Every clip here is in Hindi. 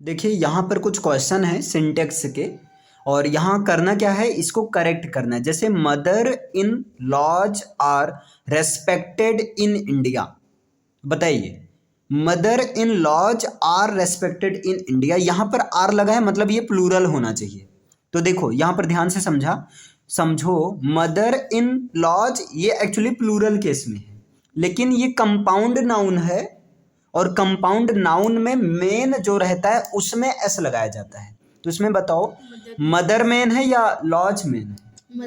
देखिए यहाँ पर कुछ क्वेश्चन है सिंटेक्स के और यहाँ करना क्या है, इसको करेक्ट करना है। जैसे mother in laws are respected in India, बताइए mother in laws are respected in India, यहाँ पर आर लगा है मतलब ये प्लूरल होना चाहिए। तो देखो यहाँ पर ध्यान से समझो मदर इन लॉज ये एक्चुअली प्लूरल केस में है, लेकिन ये कंपाउंड नाउन है और कंपाउंड नाउन में मेन जो रहता है उसमें एस लगाया जाता है। तो इसमें बताओ मदर मेन है या लॉज मेन है?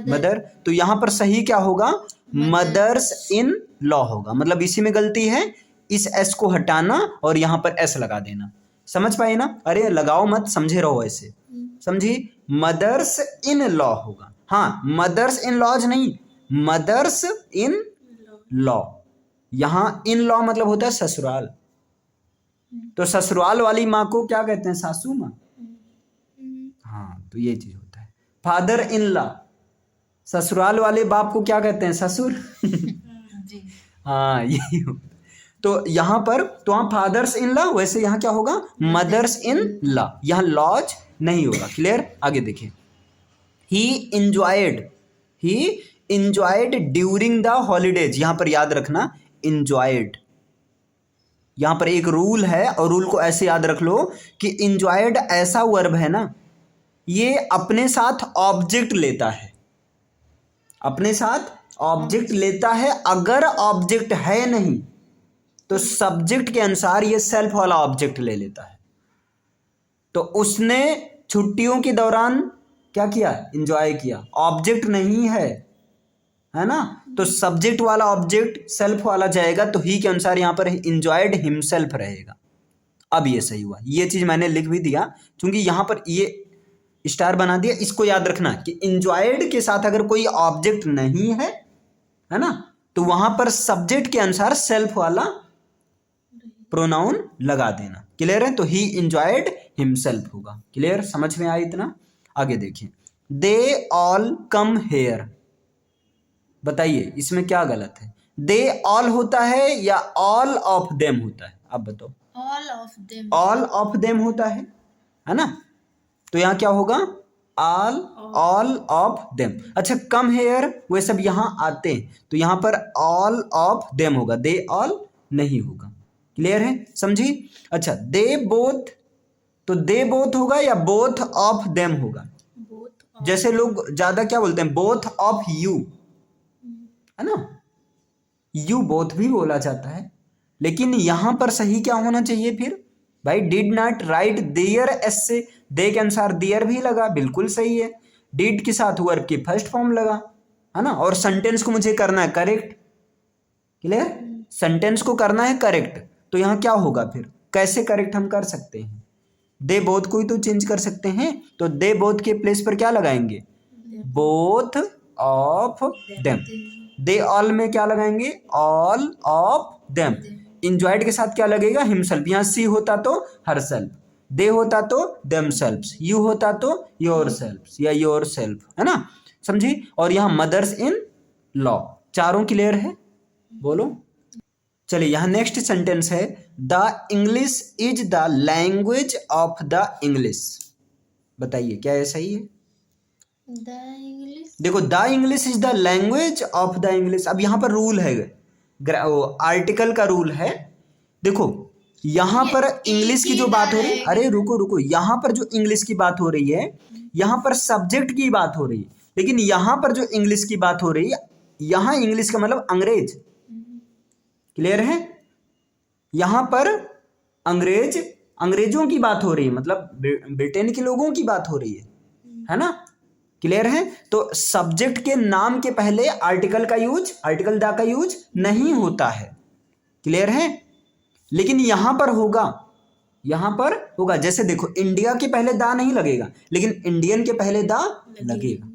मदर। तो यहाँ पर सही क्या होगा, मदर्स इन लॉ होगा। मतलब इसी में गलती है, इस एस को हटाना और यहाँ पर एस लगा देना। समझ पाए ना? अरे लगाओ मत, समझे रहो ऐसे, समझी? मदर्स इन लॉ होगा। हाँ, मदर्स इन लॉज नहीं, मदर्स इन लॉ। यहाँ इन लॉ मतलब होता है ससुराल। तो ससुराल वाली माँ को क्या कहते हैं, सासू माँ। हाँ, तो ये चीज होता है। फादर इन लॉ, ससुराल वाले बाप को क्या कहते हैं, ससुर। हाँ, यही होता है। तो यहाँ पर तो हाँ फादर्स इन लॉ, वैसे यहाँ क्या होगा, मदर्स इन लॉ। यहाँ लॉज नहीं होगा। क्लियर? आगे देखिए, ही इंजॉयड ड्यूरिंग द हॉलीडेज। यहाँ पर याद रखना इंजॉयड, यहाँ पर एक रूल है और रूल को ऐसे याद रख लो कि इंजॉयड ऐसा वर्ब है ना, ये अपने साथ ऑब्जेक्ट लेता है, अपने साथ ऑब्जेक्ट लेता है। अगर ऑब्जेक्ट है नहीं तो सब्जेक्ट के अनुसार ये सेल्फ वाला ऑब्जेक्ट ले लेता है। तो उसने छुट्टियों के दौरान क्या किया, इंजॉय किया। ऑब्जेक्ट नहीं है ना, तो सब्जेक्ट वाला ऑब्जेक्ट सेल्फ वाला जाएगा, तो ही के अनुसार यहाँ पर इंजॉयड हिमसेल्फ रहेगा। अब ये सही हुआ, ये चीज मैंने लिख भी दिया क्योंकि यहाँ पर ये स्टार बना दिया। इसको याद रखना कि इंजॉयड के साथ अगर कोई ऑब्जेक्ट नहीं है ना, तो वहां पर सब्जेक्ट के अनुसार सेल्फ वाला प्रोनाउन लगा देना। क्लियर है? तो ही इंजॉयड हिमसेल्फ होगा। क्लियर? समझ में आया इतना? आगे देखिए, दे ऑल कम हेयर, बताइए इसमें क्या गलत है? दे ऑल होता है या ऑल ऑफ देम होता है? आप बताओ। ऑल ऑफ देम होता है ना? तो यहाँ क्या होगा, ऑल ऑफ देम। अच्छा, कम हेयर वे सब यहाँ आते हैं, तो यहाँ पर ऑल ऑफ देम होगा, दे ऑल नहीं होगा। क्लियर है? समझी? अच्छा, दे बोथ, तो दे बोथ होगा या बोथ ऑफ देम होगा? जैसे लोग ज्यादा क्या बोलते हैं, बोथ ऑफ यू, है ना, यू बोथ भी बोला जाता है। लेकिन यहां पर सही क्या होना चाहिए फिर भाई, डिड नॉट राइट देयर एस्से, दे के अनुसार देयर भी लगा, बिल्कुल सही है। डिड के साथ वर्ब की फर्स्ट फॉर्म लगा, है ना, और सेंटेंस को मुझे करना है करेक्ट। क्लियर? सेंटेंस को करना है करेक्ट, तो यहां क्या होगा फिर, कैसे करेक्ट हम कर सकते हैं? दे बोथ को ही तो चेंज कर सकते हैं, तो दे बोथ के प्लेस पर क्या लगाएंगे, both of them. They all में क्या लगाएंगे, ऑल ऑफ देम। इंजॉयड के साथ क्या लगेगा, हिमसेल्फ। यहाँ सी होता तो हरसेल्फ, दे होता तो देमसेल्व्स, यू होता तो योरसेल्व्स या योरसेल्फ, है ना? समझी? और यहाँ मदर्स इन लॉ। चारों क्लियर है? बोलो। चलिए, यहाँ नेक्स्ट सेंटेंस है, the English is the language of the English. बताइए क्या ये सही है? देखो, the English is the language of the English. अब यहाँ पर रूल है, आर्टिकल का रूल है। देखो यहाँ पर इंग्लिश की जो बात हो रही है, अरे रुको, यहाँ पर जो इंग्लिश की बात हो रही है, यहाँ पर सब्जेक्ट की बात हो रही है, लेकिन यहाँ पर जो इंग्लिश की बात हो रही है, यहाँ इंग्लिश का मतलब अंग्रेज। क्लियर है? यहाँ पर अंग्रेजों की बात हो रही है, मतलब ब्रिटेन के लोगों की बात हो रही है ना? क्लियर है? तो सब्जेक्ट के नाम के पहले आर्टिकल का यूज, आर्टिकल द का यूज नहीं होता है। क्लियर है? लेकिन यहां पर होगा, जैसे देखो इंडिया के पहले दा नहीं लगेगा, लेकिन इंडियन के पहले दा लगेगा।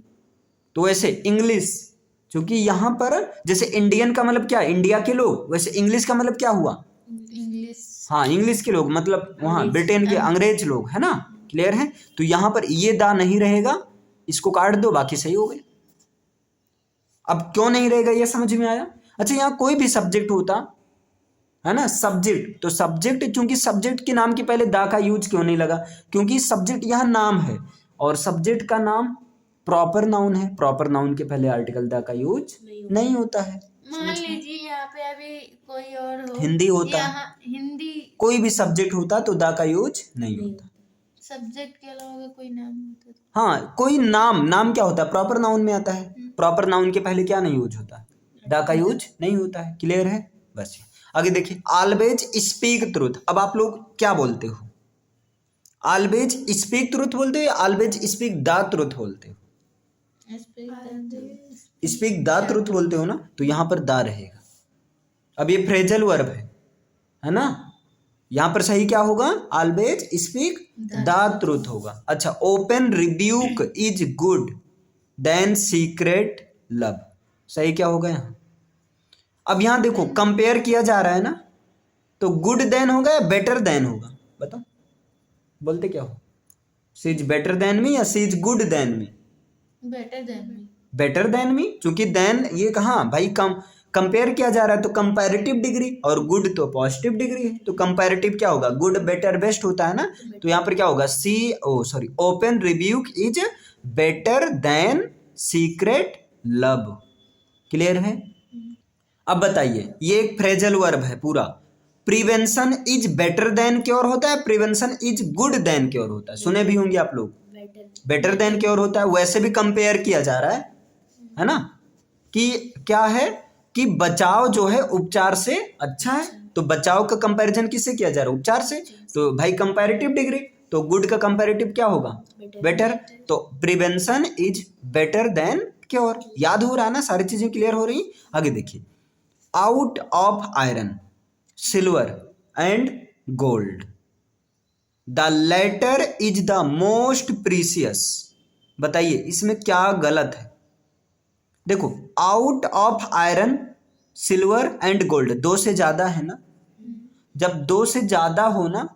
तो वैसे इंग्लिश, क्योंकि यहां पर जैसे इंडियन का मतलब क्या, इंडिया के लोग, वैसे इंग्लिश का मतलब क्या हुआ, इंग्लिश। हाँ, इंग्लिश के लोग मतलब वहां ब्रिटेन के अंग्रेज लोग, है ना? क्लियर है? तो यहां पर ये दा नहीं रहेगा, इसको काट दो, बाकी सही हो गए। अब क्यों नहीं रहेगा ये समझ में आया? अच्छा, यहाँ कोई भी सब्जेक्ट होता, है ना, सब्जेक्ट। तो सब्जेक्ट, क्योंकि सब्जेक्ट के नाम के पहले दा का यूज क्यों नहीं लगा, क्योंकि सब्जेक्ट यहाँ नाम है और सब्जेक्ट का नाम प्रॉपर नाउन है, प्रॉपर नाउन के पहले आर्टिकल दा का यूज नहीं होता है। मान लीजिए यहाँ पे अभी कोई और हो, हिंदी होता, यहाँ हिंदी कोई भी सब्जेक्ट होता तो दा का यूज नहीं होता। सब्जेक्ट के अलावा कोई नाम होता तो हाँ, कोई नाम, नाम क्या होता है, प्रॉपर नाउन में आता है, प्रॉपर नाउन के पहले क्या नहीं यूज होता, दा का यूज नहीं होता है। क्लियर है, बस। आगे देखिए, ऑलवेज स्पीक ट्रूथ। अब आप लोग क्या बोलते हो, ऑलवेज स्पीक ट्रूथ बोलते हो या ऑलवेज स्पीक द ट्रूथ बोलते हो? स्पीक द ट्रूथ बोलते हो ना, तो यहाँ पर दा रहेगा। अब ये फ्रेजल वर्ब है ना, यहाँ पर सही क्या होगा, ऑलवेज स्पीक द ट्रूथ होगा। अच्छा, open rebuke is good than secret love, सही क्या होगा यहाँ? अब यहाँ देखो कंपेयर किया जा रहा है ना, तो गुड देन होगा या बेटर देन होगा, बताओ, बोलते क्या हो, she is better than me या she is good than me? Better than me. Better than me, क्योंकि देन ये कहाँ भाई, कंपेयर किया जा रहा है तो कंपैरेटिव डिग्री, और गुड तो पॉजिटिव डिग्री है, तो कंपैरेटिव क्या होगा, गुड बेटर बेस्ट होता है ना, तो यहाँ पर क्या होगा, open rebuke is better then secret love. Clear है? अब बताइए, ये एक फ्रेजल वर्ब है पूरा, prevention is better than cure होता है, prevention is good than cure होता है, सुने भी होंगे आप लोग, बेटर देन क्योर होता है। वैसे भी कंपेयर किया जा रहा है ना, कि क्या है कि बचाव जो है उपचार से अच्छा है, तो बचाव का कंपैरिजन किससे किया जा रहा है, उपचार से, तो भाई कंपैरेटिव डिग्री, तो गुड का कंपैरेटिव क्या होगा, बेटर, तो prevention is better than cure. याद हो रहा है ना, सारी चीजें क्लियर हो रही। आगे देखिए, out of iron silver and gold the latter is the most precious. बताइए इसमें क्या गलत है? देखो, out of iron silver and gold, दो से ज्यादा है ना, जब दो से ज्यादा हो ना,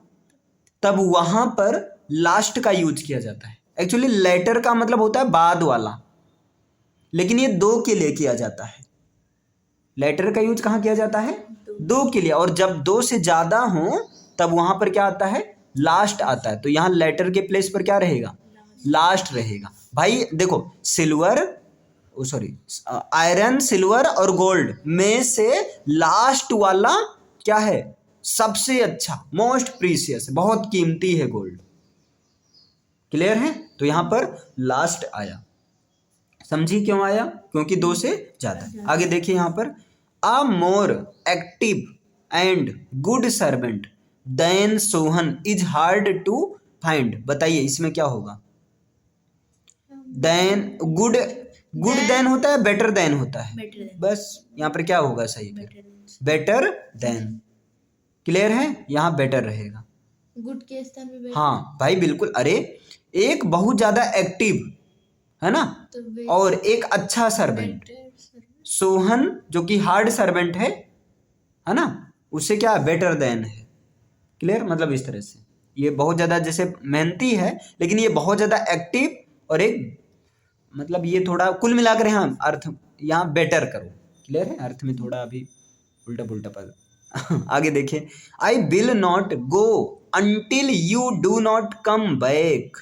तब वहां पर लास्ट का यूज किया जाता है। एक्चुअली लेटर का मतलब होता है बाद वाला, लेकिन ये दो के लिए किया जाता है। लेटर का यूज कहाँ किया जाता है, दो के लिए, और जब दो से ज्यादा हो तब वहां पर क्या आता है, लास्ट आता है, तो यहाँ लेटर के प्लेस पर क्या रहेगा, लास्ट रहेगा। भाई देखो, सिल्वर सॉरी आयरन सिल्वर और गोल्ड में से लास्ट वाला क्या है, सबसे अच्छा, मोस्ट प्रीसियस, बहुत कीमती है गोल्ड। क्लियर है? तो यहां पर लास्ट आया, समझी क्यों आया, क्योंकि दो से ज्यादा। आगे देखिए यहां पर, a more active and good servant than Sohan is hard to find. बताइए इसमें क्या होगा, देन गुड, गुड देन होता है, बेटर देन होता है, बस यहाँ पर क्या होगा सही, बेटर देन। क्लियर है, यहाँ बेटर रहेगा, गुड के स्थान पे हाँ भाई बिल्कुल। अरे एक बहुत ज्यादा एक्टिव है ना, तो और एक अच्छा सर्वेंट, सोहन जो कि हार्ड सर्वेंट है ना, उससे क्या बेटर देन है। क्लियर, मतलब इस तरह से ये बहुत ज्यादा जैसे मेहनती है, लेकिन ये बहुत ज्यादा एक्टिव, और एक मतलब ये थोड़ा कुल मिलाकर यहाँ अर्थ यहाँ बेटर करो। क्लियर है, अर्थ में थोड़ा अभी उल्टा पुल्टा पद। आगे देखिए, I will not go until you do not come back.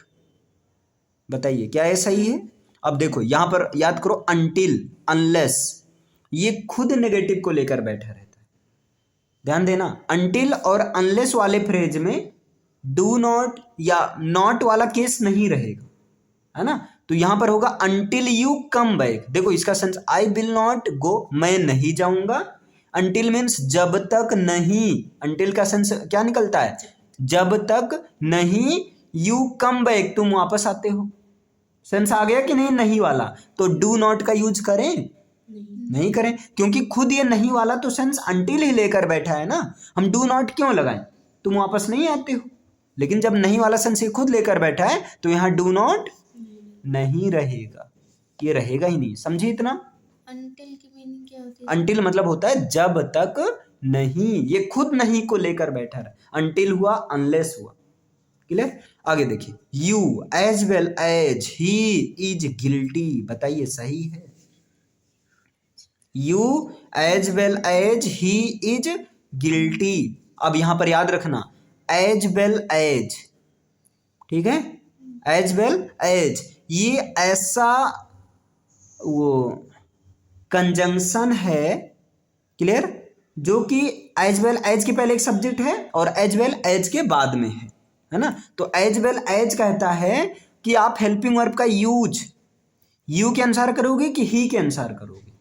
बताइए क्या ये सही है? अब देखो यहां पर याद करो, अंटिल अनलेस, ये खुद नेगेटिव को लेकर बैठा रहता है, ध्यान देना। अंटिल और अनलेस वाले फ्रेज में डू नॉट या नॉट वाला केस नहीं रहेगा, है ना, तो यहां पर होगा अंटिल यू कम बैक। देखो इसका sense, I will not go, मैं नहीं जाऊंगा, अंटिल मीन्स जब तक नहीं, अंटिल का सेंस क्या निकलता है, जब तक नहीं, यू कम बैक, तुम वापस आते हो। सेंस आ गया कि नहीं, नहीं वाला, तो डू नॉट का यूज करें, नहीं करें, क्योंकि खुद ये नहीं वाला तो सेंस अंटिल ही लेकर बैठा है ना, हम डू नॉट क्यों लगाएं, तुम वापस नहीं आते हो। लेकिन जब नहीं वाला सेंस ये खुद लेकर बैठा है, तो यहाँ डू नॉट नहीं रहेगा, ये रहेगा ही नहीं। समझे इतना? अंटिल की मीनिंग क्या होती है? अंटिल मतलब होता है जब तक नहीं, ये खुद नहीं को लेकर बैठा रहा, अंटिल हुआ, अनलेस हुआ। क्लियर? आगे देखिए, you as well as he is guilty. बताइए सही है, you as well as he is guilty. अब यहां पर याद रखना एज वेल एज, ठीक है, एज वेल एज, ये ऐसा वो कंजंक्शन है, क्लियर, जो कि एज वेल एज के पहले एक सब्जेक्ट है और एज वेल एज के बाद में है ना। तो एज वेल एज कहता है कि आप हेल्पिंग वर्ब का यूज यू के अनुसार करोगे कि ही के अनुसार करोगे,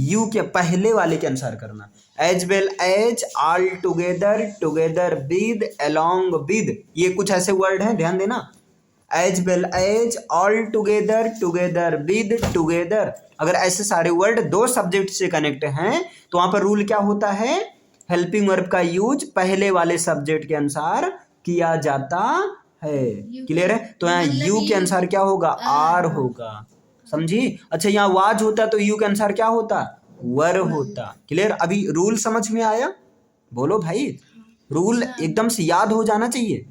यू के पहले वाले के अनुसार करना। As well as, all together, together with, along with, ये कुछ ऐसे वर्ड हैं, ध्यान देना। As well as, all together, together with, together, अगर ऐसे सारे वर्ड दो सब्जेक्ट से कनेक्ट हैं तो वहां पर रूल क्या होता है, हेल्पिंग वर्ब का यूज पहले वाले सब्जेक्ट के अनुसार किया जाता है, क्लियर है। तो यहाँ यू के अनुसार क्या होगा, आर होगा, समझी। अच्छा यहाँ वाज होता तो यू के अनुसार क्या होता, वर होता, क्लियर। अभी रूल समझ में आया, बोलो भाई, रूल एकदम से याद हो जाना चाहिए,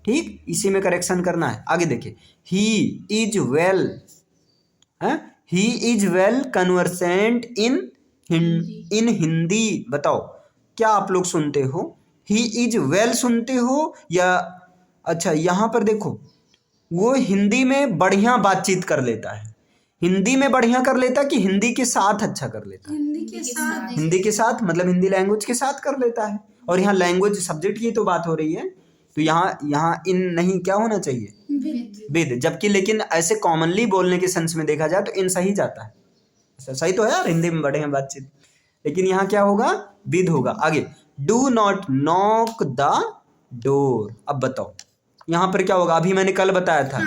ठीक, इसी में करेक्शन करना है। आगे देखिए, he is well, he is well conversant in Hindi. बताओ क्या आप लोग सुनते हो, ही इज वेल सुनते हो या, अच्छा यहाँ पर देखो, वो हिंदी में बढ़िया बातचीत कर लेता है, हिंदी में बढ़िया कर लेता कि हिंदी के साथ अच्छा कर लेता है, हिंदी के साथ मतलब हिंदी लैंग्वेज के साथ कर लेता है। और यहाँ लैंग्वेज सब्जेक्ट की तो बात हो रही है, तो यहाँ इन नहीं क्या होना चाहिए, विद, जबकि लेकिन ऐसे कॉमनली बोलने के सेंस में देखा जाए तो इन सही जाता है, सही तो है यार, हिंदी में बढ़िया बातचीत, लेकिन यहाँ क्या होगा, विद होगा। आगे, do not knock the door. अब बताओ यहाँ पर क्या होगा, अभी मैंने कल बताया था,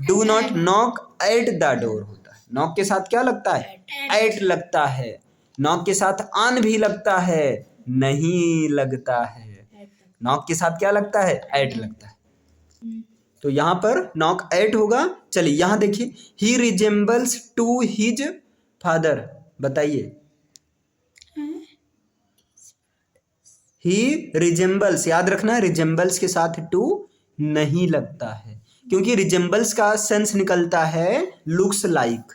do not knock at the door होता है, नॉक के साथ क्या लगता है, एट लगता है, नॉक के साथ ऑन भी लगता है, नहीं लगता है, नॉक के साथ क्या लगता है, एट लगता है, तो यहाँ पर नॉक एट होगा। चलिए यहाँ देखिए, ही रिजेम्बल्स टू हिज फादर, बताइए, ही रिजेम्बल्स, याद रखना रिजेम्बल्स के साथ टू नहीं लगता है, क्योंकि रिजेम्बल्स का सेंस निकलता है लुक्स लाइक,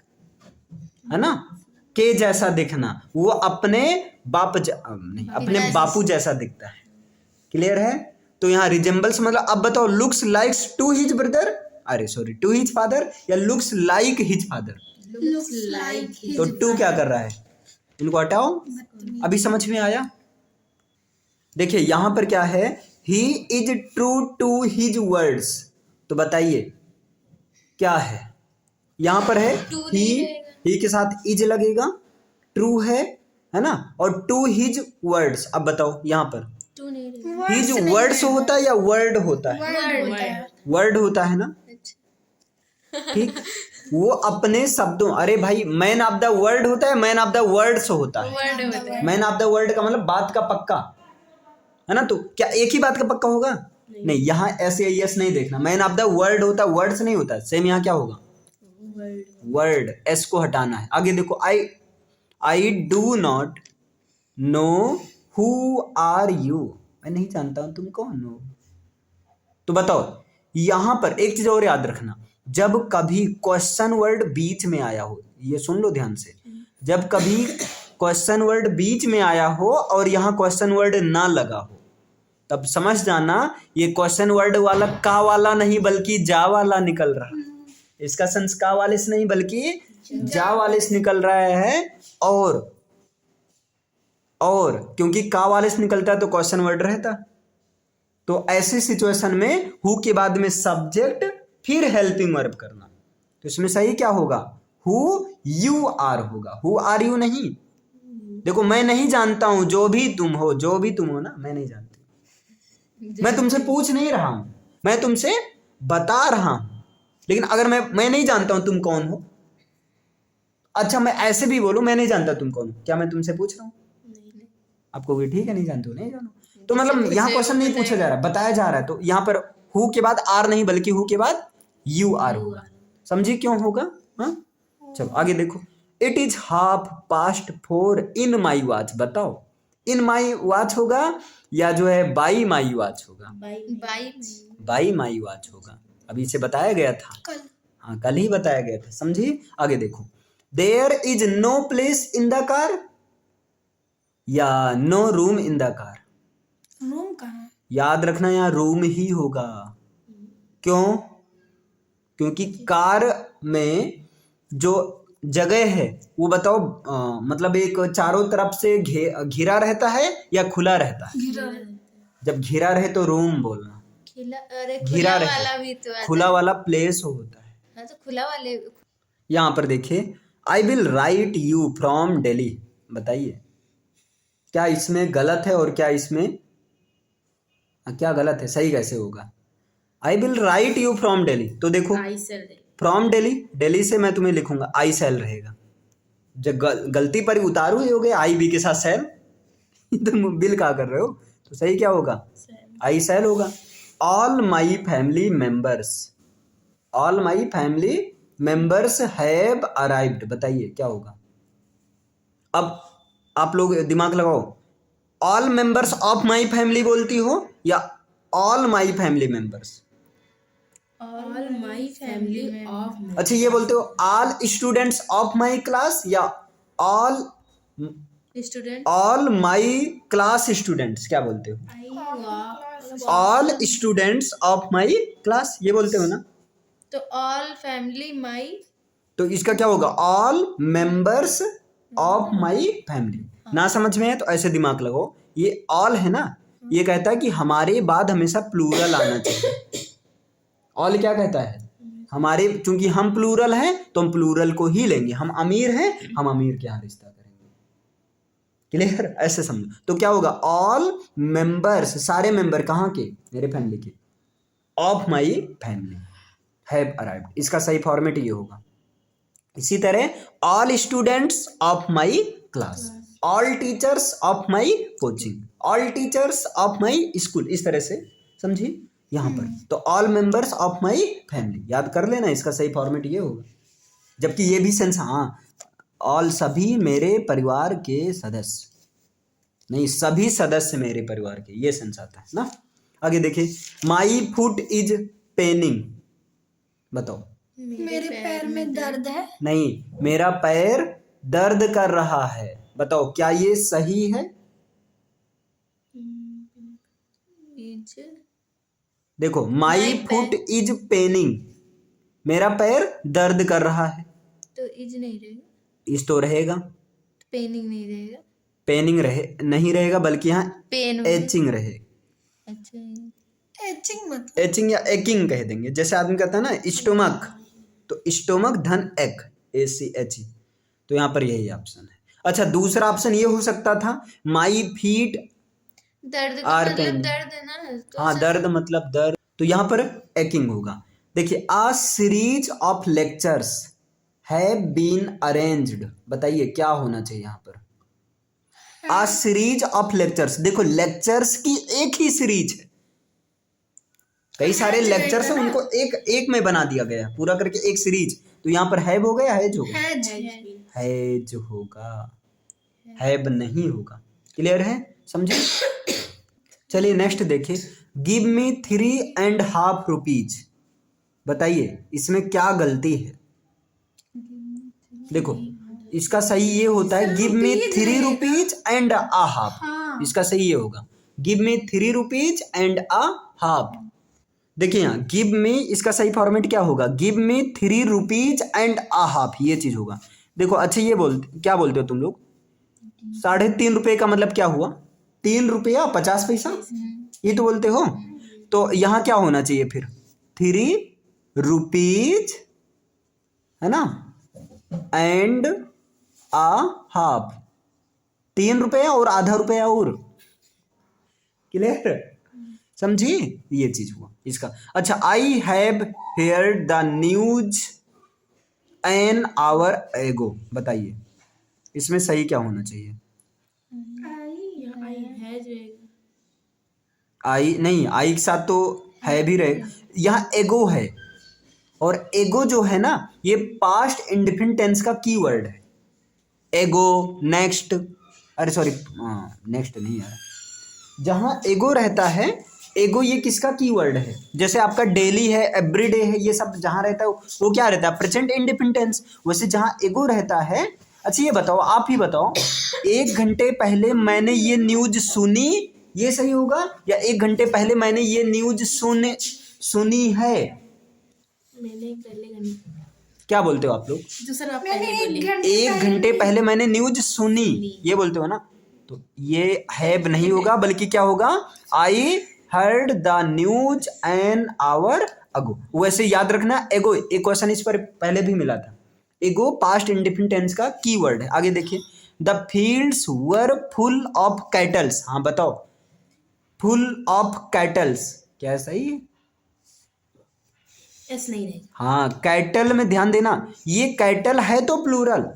है ना, के जैसा दिखना, वो अपने नहीं अपने बापू जैसा दिखता है, क्लियर है। तो यहाँ रिजेम्बल्स मतलब, अब बताओ looks likes to his brother, अरे सॉरी टू हिज फादर, या लुक्स लाइक हिज फादर, तो टू क्या कर रहा है, इनको हटाओ, अभी समझ में आया। देखिए यहां पर क्या है, he is true to his words, तो बताइए क्या है, यहां पर है ही के साथ इज लगेगा, ट्रू है ना, और टू हिज वर्ड्स। अब बताओ यहां पर हिज वर्ड्स होता है या वर्ड होता है, वर्ड होता है ना, ठीक, वो अपने शब्दों, अरे भाई मैन ऑफ द वर्ड होता है, मैन ऑफ द वर्ड्स होता है, मैन ऑफ द वर्ड का मतलब बात का पक्का है ना, तो क्या एक ही बात का पक्का होगा, नहीं, यहाँ ऐसे यस नहीं देखना, मैन ऑफ द वर्ड होता, वर्ड्स नहीं होता, सेम यहाँ क्या होगा, वर्ड, एस को हटाना है। आगे देखो, I do not know who are you, मैं नहीं जानता हूं तुम कौन हो। तो बताओ यहां पर एक चीज और याद रखना, जब कभी क्वेश्चन वर्ड बीच में आया हो, ये सुन लो ध्यान से, जब कभी क्वेश्चन वर्ड बीच में आया हो और यहाँ क्वेश्चन वर्ड ना लगा हो, तब समझ जाना ये क्वेश्चन वर्ड वाला का वाला नहीं बल्कि जा वाला निकल रहा है, इसका सेंस का वाले से नहीं बल्कि जा वाले से निकल रहा है। और क्योंकि का वाले से निकलता है तो क्वेश्चन वर्ड रहता, तो ऐसी सिचुएशन में हु के बाद में सब्जेक्ट फिर हेल्पिंग वर्ब करना, तो इसमें सही क्या होगा, हु यू आर होगा, हु आर यू नहीं। देखो मैं नहीं जानता हूं, जो भी तुम हो ना, मैं नहीं जानती, मैं तुमसे पूछ नहीं रहा हूं, मैं तुमसे बता रहा हूं, लेकिन अगर मैं नहीं जानता हूं तुम कौन हो, अच्छा मैं ऐसे भी बोलूं मैं नहीं जानता तुम कौन हो, क्या मैं तुमसे पूछ रहा हूं, आपको भी ठीक है, नहीं जानते हो नहीं जानो, तो मतलब यहाँ क्वेश्चन नहीं पूछा जा रहा, बताया जा रहा है, तो यहाँ पर हु के बाद आर नहीं बल्कि हु के बाद यू आर होगा, समझी क्यों होगा। हाँ चलो आगे देखो, it is 4:30 in my watch, बताओ इन माई वॉच होगा या जो है बाई माई वॉच होगा, बाई माई वॉच होगा, अभी इसे बताया गया था, हाँ कल ही बताया गया था, समझी। आगे देखो, there is no place in the car, या no room in the car. Room कहाँ है? याद रखना यहाँ रूम ही होगा। क्यों? क्योंकि कार में जो जगह है वो बताओ, मतलब एक चारों तरफ से घिरा रहता है या खुला रहता है? घिरा। जब घिरा रहे तो रूम बोलना। खिला, अरे घिरा खुला रहे, वाला भी तो आता खुला है। वाला प्लेस होता है। हाँ तो खुला वाले यहाँ पर देखिए, I will write you from Delhi. बताइए क्या इसमें गलत है और क्या इसमें क्या गलत है, सही कैसे होगा? I will write you from Delhi, तो देखो फ्रॉम दिल्ली, दिल्ली से मैं तुम्हें लिखूंगा, आई सेल रहेगा। जब गलती पर उतारू ही हो गए आई बी के साथ सेल तुम बिल क्या कर रहे हो, तो सही क्या होगा? आई सेल होगा। All my family members, all my family members have arrived. बताइए क्या होगा? अब आप लोग दिमाग लगाओ, all members of my family बोलती हो या all my family members? All my family of. अच्छा ये बोलते हो all students of my class या all student my class students, क्या बोलते हो? All students of my class, ये बोलते हो ना? तो ऑल फैमिली माई, तो इसका क्या होगा? All members of my family. ना समझ में है तो ऐसे दिमाग लगाओ, ये ऑल है ना, ये कहता है कि हमारे बाद हमेशा प्लूरल आना चाहिए। ऑल क्या कहता है? हमारे, चूंकि हम प्लूरल हैं तो हम प्लूरल को ही लेंगे। हम अमीर हैं, हम अमीर के यहाँ रिश्ता करेंगे। क्लियर? ऐसे समझो। तो क्या होगा? ऑल मेंबर्स, सारे मेंबर कहाँ के? मेरे फैमिली के, of my family have arrived. इसका सही फॉर्मेट ये होगा। इसी तरह all students of my class, all teachers of my coaching, all teachers of my school, इस तरह से समझिए यहाँ पर। तो all members of my family याद कर लेना, इसका सही फॉर्मेट ये होगा। जबकि ये भी सेंस, हाँ ऑल सभी मेरे परिवार के सदस्य, नहीं सभी सदस्य मेरे परिवार के, ये सेंस आता है ना। आगे देखिए, माई फुट इज पेनिंग। बताओ, मेरे पैर में दर्द है। नहीं, मेरा पैर दर्द कर रहा है। बताओ क्या ये सही है? इज, देखो माई फुट इज पेनिंग, मेरा पैर दर्द कर रहा है, तो इज नहीं रहेगा, इस तो रहेगा। पेनिंग नहीं रहेगा, पेनिंग रहे नहीं रहेगा, बल्कि यहाँ पेन एचिंग रहे। एचिंग मतलब एचिंग या एकिंग कह देंगे। जैसे आदमी कहता है ना स्टोमक, तो स्टोमक धन एक, ACHE, तो यहाँ पर यही ऑप्शन है। अच्छा दूसरा ऑप्शन ये हो सकता था, माई फीट दर्द का आर मतलब पेन। दर्द है ना, तो हाँ दर्द मतलब दर्द, तो यहाँ पर एकिंग होगा। देखिए, a series of lectures have been arranged. बताइए क्या होना चाहिए यहाँ पर? A series of lectures. देखो लेक्चर्स की एक ही सीरीज है, कई सारे लेक्चर्स हैं, उनको एक में बना दिया गया पूरा करके एक सीरीज। तो यहाँ पर हैव हो गया, हैज होगा, हैज होगा, हैव नहीं होगा। क्लियर है? समझे? चलिए नेक्स्ट देखिए, गिव मी 3.5 रुपीज। बताइए इसमें क्या गलती है? देखो इसका सही ये होता है, give me 3 rupees and a half. इसका सही ये होगा, give me 3 rupees and a half. देखिए यहाँ गिव मी, इसका सही फॉर्मेट क्या होगा? Give me 3 rupees and a half, ये चीज होगा। देखो अच्छा ये क्या बोलते हो तुम लोग? 3.5 रुपये का मतलब क्या हुआ? 3 रुपया 50 पैसा, ये तो बोलते हो। तो यहाँ क्या होना चाहिए फिर? 3 रुपीज है ना, एंड आ हाफ, 3 रुपया और आधा रुपया और। क्लियर? समझी? ये चीज हुआ इसका। अच्छा, I have heard the news an hour एगो। बताइए इसमें सही क्या होना चाहिए? आई नहीं, आई के साथ तो है भी रहेगा, यहाँ एगो है, और एगो जो है ना ये पास्ट इंडिफिनिट टेंस का कीवर्ड है। एगो, नेक्स्ट, अरे सॉरी नेक्स्ट नहीं यार, जहाँ एगो रहता है, एगो ये किसका कीवर्ड है? जैसे आपका डेली है, एवरीडे है, ये सब जहाँ रहता है वो क्या रहता है? Present indefinite tense. वैसे जहाँ एगो रहता है अच्छा ये बताओ, आप ही बताओ, 1 घंटे पहले मैंने ये न्यूज सुनी, ये सही होगा, या 1 घंटे पहले मैंने ये न्यूज सुनी है? मैंने पहले घंटे क्या बोलते हो आप लोग? जो सर आप मैंने पहले बोले 1 घंटे पहले मैंने न्यूज सुनी, ये बोलते हो ना? तो ये हैव नहीं होगा, बल्कि क्या होगा? I heard the news an hour ago. वैसे याद रखना, एगो एक क्वेश्चन इस पर पहले भी मिला था। एगो पास्ट इंडिफिनिट टेंस का कीवर्ड है। आगे देखिए, the fields were full of kettles. हाँ बताओ, फुल ऑफ कैटल्स क्या है सही? एस नहीं रहेगा। हाँ, कैटल में ध्यान देना, ये कैटल है तो प्लूरल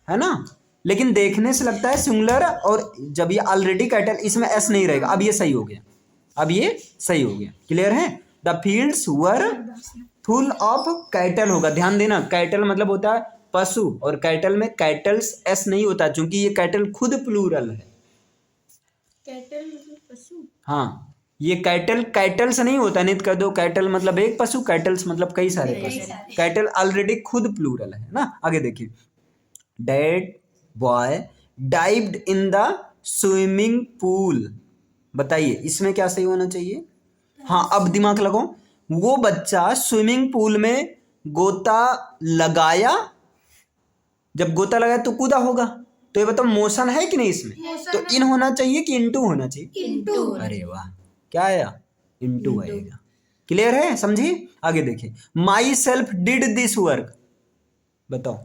है ना, लेकिन देखने से लगता है सिंगुलर, और जब ये ऑलरेडी कैटल, इसमें एस नहीं रहेगा। अब ये सही हो गया, अब ये सही हो गया। क्लियर है? The fields were full of cattle होगा। ध्यान देना, कैटल मतलब होता है पशु, और कैटल में कैटल्स एस नहीं होता, क्योंकि ये कैटल खुद प्लूरल है। कैटल मतलब पशु। हाँ, ये कैटल कैटल्स नहीं होता, नहीं कर दो, कैटल मतलब एक पशु, कैटल्स मतलब कई सारे पशु। कैटल ऑलरेडी खुद प्लूरल है ना। आगे देखिए, dead boy dived in the swimming pool. बताइए इसमें क्या सही होना चाहिए? हाँ, अब दिमाग लगाओ, वो बच्चा स्विमिंग पूल में गोता लगाया, जब गोता लगाया तो कूदा होगा, तो ये बताओ मोशन है कि नहीं इसमें? तो इन होना चाहिए कि इनटू होना चाहिए? इनटू। अरे वाह, क्या आया? इनटू आएगा। क्लियर है? समझी? आगे देखिए, my self did this work. बताओ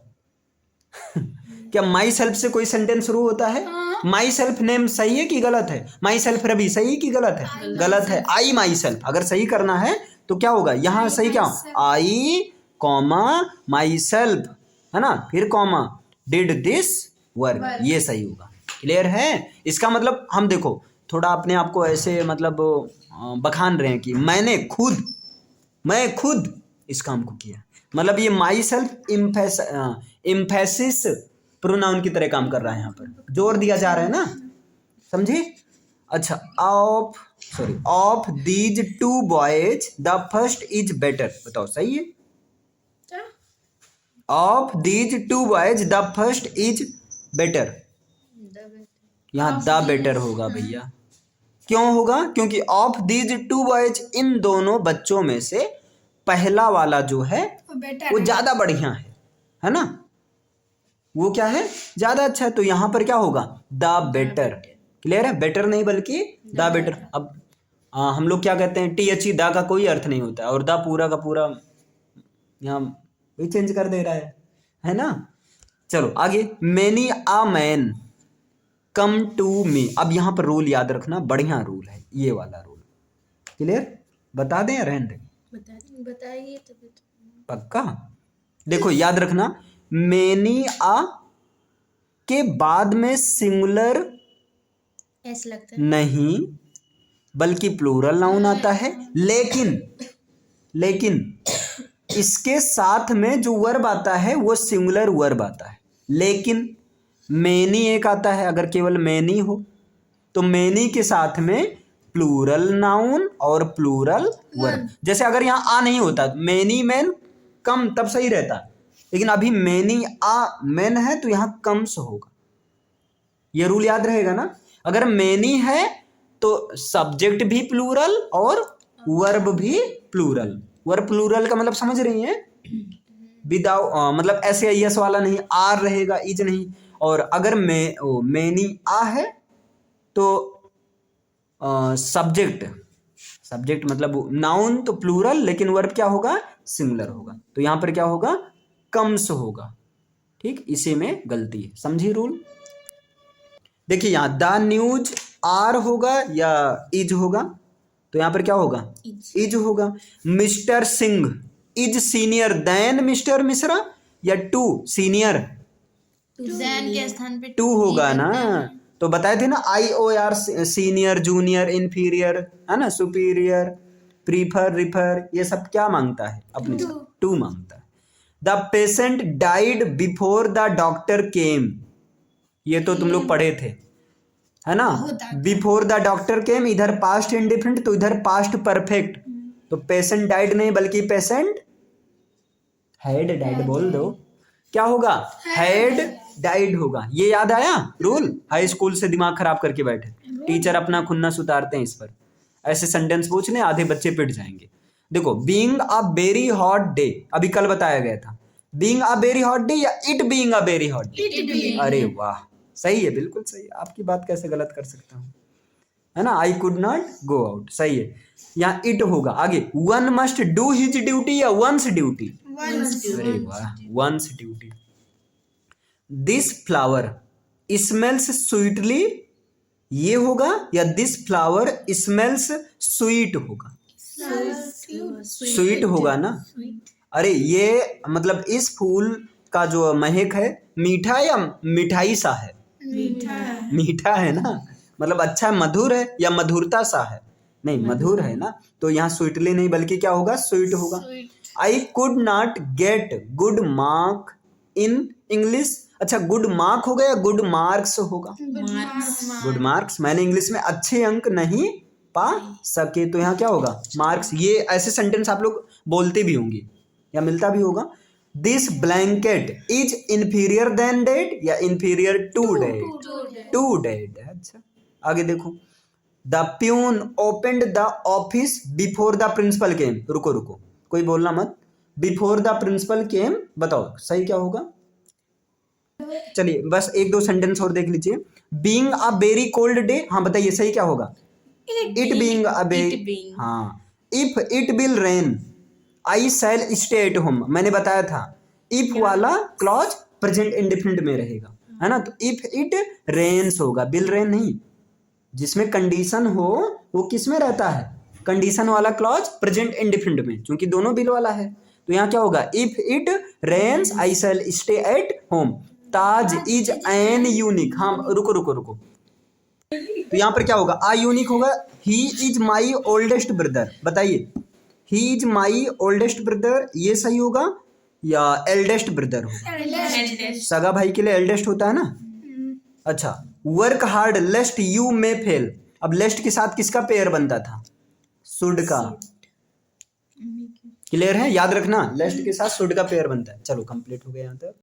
क्या माई सेल्फ से कोई सेंटेंस शुरू होता है? माई सेल्फ नेम सही है कि गलत है? माई सेल्फ रवि सही है कि गलत है? गलत है। आई माई सेल्फ अगर सही करना है तो क्या होगा? यहाँ सही क्या? आई कॉमा माई सेल्फ, है ना, फिर कॉमा डिड दिस वर्क, ये सही होगा। क्लियर है? इसका मतलब हम देखो थोड़ा अपने आप को ऐसे मतलब बखान रहे हैं कि मैं खुद इस काम को किया, मतलब ये माई सेल्फ इम्फेसिस प्रोनाउन की तरह काम कर रहा है, यहाँ पर जोर दिया जा रहा है ना, समझे? अच्छा, of these two boys the first is better. बताओ सही है? Of these two boys the first is better, यहाँ द बेटर होगा भैया। क्यों होगा? क्योंकि ऑफ दीज टू बॉयज, इन दोनों बच्चों में से पहला वाला जो है वो ज्यादा बढ़िया है ना, वो क्या है? ज्यादा अच्छा है। तो यहाँ पर क्या होगा? The better. क्लियर है? बेटर नहीं बल्कि द बेटर। अब हम लोग क्या कहते हैं, THE द का कोई अर्थ नहीं होता है, और द पूरा का पूरा यहाँ वही चेंज कर दे रहा है ना। चलो आगे, many a man come to me. अब यहाँ पर रूल याद रखना, बढ़िया रूल है ये वाला रूल। क्लियर? बता दें या रहने दें? बताइए तो। पक्का? देखो याद रखना, मेनी आ के बाद में सिंगुलर ऐसा लगता है नहीं बल्कि प्लूरल नाउन आता है, लेकिन इसके साथ में जो वर्ब आता है वो सिंगुलर वर्ब आता है। लेकिन मेनी एक आता है, अगर केवल मेनी हो तो मेनी के साथ में प्लूरल नाउन और प्लूरल वर्ब। जैसे अगर यहाँ आ नहीं होता, मेनी मैन कम, तब सही रहता, लेकिन अभी मेनी आ मैन है तो यहाँ कम्स होगा। ये रूल याद रहेगा ना। अगर मेनी है तो सब्जेक्ट भी प्लूरल और वर्ब भी प्लूरल। वर्ब प्लूरल का मतलब समझ रही हैं? विदाउट मतलब ऐसे यस वाला नहीं, आर रहेगा, इज नहीं। और अगर मेनी आ है तो सब्जेक्ट मतलब नाउन तो प्लूरल, लेकिन वर्ब क्या होगा? सिंगुलर होगा। तो यहाँ पर क्या होगा? कम्स होगा। ठीक, इसी में गलती है। समझी रूल? देखिए यहाँ द न्यूज आर होगा या इज होगा, तो यहाँ पर क्या होगा? इज होगा। Mister Singh is senior then mister Mishra, या टू सीनियर? देन के स्थान पे टू होगा ना। तो बताए थे ना, IOR सीनियर, जूनियर, इंफीरियर, है ना, सुपीरियर, प्रीफर, रिफर, ये सब क्या मांगता है? अपने टू मांगता है। The patient died before the doctor केम, ये तो तुम लोग पढ़े थे, है ना। बिफोर द डॉक्टर केम, इधर पास्ट इंडिफिनिट तो इधर पास्ट परफेक्ट, तो पेशेंट डाइड नहीं बल्कि पेशेंट हैड डाइड बोल दो। क्या होगा? हैड डाइड होगा। ये याद आया रूल? हाई स्कूल से दिमाग खराब करके बैठे, टीचर अपना खुन्नस उतारते हैं इस पर। ऐसे सेंटेंस पूछ लें, आधे बच्चे पिट जाएंगे। देखो, being a very hot day, अभी कल बताया गया था। Being a very hot day या it being a very hot day? अरे वाह, सही है, बिल्कुल सही है। आपकी बात कैसे गलत कर सकता हूँ, है ना? I could not go out, सही है। यहाँ इट होगा। आगे, one must do his duty या वंस ड्यूटी? अरे वाह, once duty. This flower smells sweetly, ये होगा या दिस फ्लावर स्मेल्स स्वीट होगा? स्वीट होगा ना। अरे ये मतलब इस फूल का जो महक है मीठा या मिठाई सा है? मीठा है ना, मतलब अच्छा मधुर है या मधुरता सा है? नहीं, मधुर है ना। तो यहाँ स्वीटली नहीं बल्कि क्या होगा? स्वीट होगा। I could not get good mark in English. अच्छा, गुड मार्क होगा या गुड मार्क्स होगा? Good marks. मैंने इंग्लिश में अच्छे अंक नहीं पा सके, तो यहाँ क्या होगा? मार्क्स। ये ऐसे सेंटेंस आप लोग बोलते भी होंगे या मिलता भी होगा। This blanket is inferior than that या inferior to that? To that. अच्छा, आगे देखो, the peon opened the office before the principal came. रुको रुको, कोई बोलना मत। बिफोर द प्रिंसिपल केम, बताओ सही क्या होगा? चलिए बस एक दो सेंटेंस और देख लीजिए। Being a very cold day, हाँ बताइए सही क्या होगा? इट बीइंग अ वेरी, हाँ। If it will rain I shall stay at home, मैंने बताया था इफ वाला क्लॉज प्रेजेंट इंडेफिनिट में रहेगा, है ना? तो इफ इट रेन्स होगा, विल रेन नहीं। जिसमें कंडीशन हो वो किस में रहता है? कंडीशन वाला क्लॉज प्रेजेंट इंडेफिनिट में, क्योंकि दोनों बिल वाला है। तो यहाँ क्या होगा? If it rains I shall stay at home. Taj is an unique, हाँ रुको रुको रुको, तो यहाँ पर क्या होगा? आ यूनिक होगा। He is my oldest brother, बताइए he is my oldest brother, ये सही होगा या एल्डेस्ट ब्रदर होगा? सगा भाई के लिए एल्डेस्ट होता है ना। अच्छा, work hard लेस्ट you may fail, अब लेस्ट के साथ किसका पेयर बनता था? शुड का। क्लियर है? याद रखना, लेस्ट के साथ शुड का पेयर बनता है। चलो कंप्लीट हो गया यहाँ तक।